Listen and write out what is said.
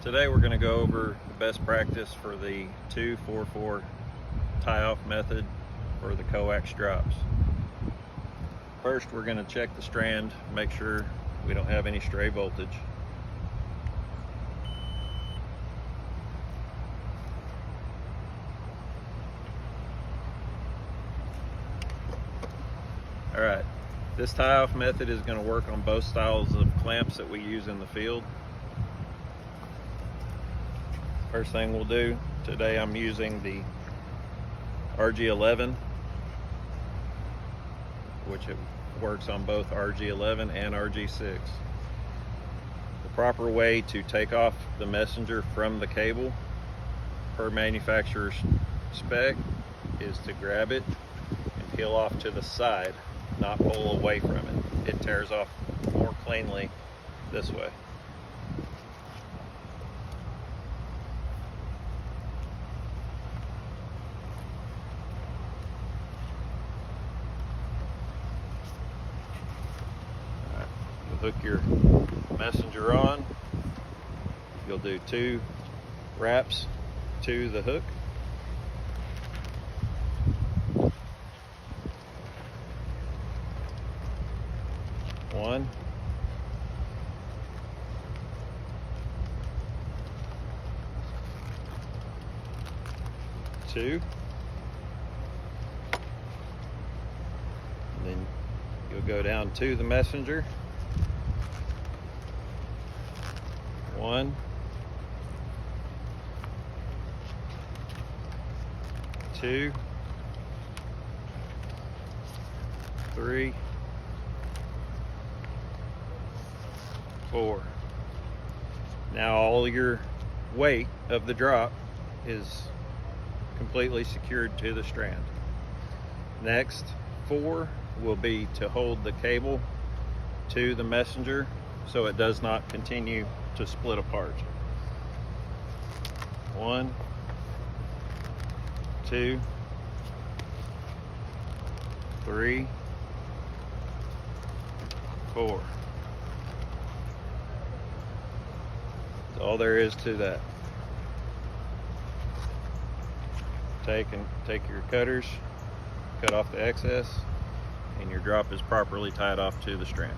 Today we're going to go over the best practice for the 2-4-4 tie-off method for the coax drops. First, we're going to check the strand, make sure we don't have any stray voltage. Alright, this tie-off method is going to work on both styles of clamps that we use in the field. First thing we'll do, today I'm using the RG11, which it works on both RG11 and RG6. The proper way to take off the messenger from the cable per manufacturer's spec is to grab it and peel off to the side, not pull away from it. It tears off more cleanly this way. Hook your messenger on. You'll do 2 wraps to the hook. One, two, and then you'll go down to the messenger. 1, 2, 3, 4. Now all your weight of the drop is completely secured to the strand. Next 4 will be to hold the cable to the messenger so it does not continue to split apart. 1, 2, 3, 4. That's all there is to that. Take your cutters, cut off the excess, and your drop is properly tied off to the strand.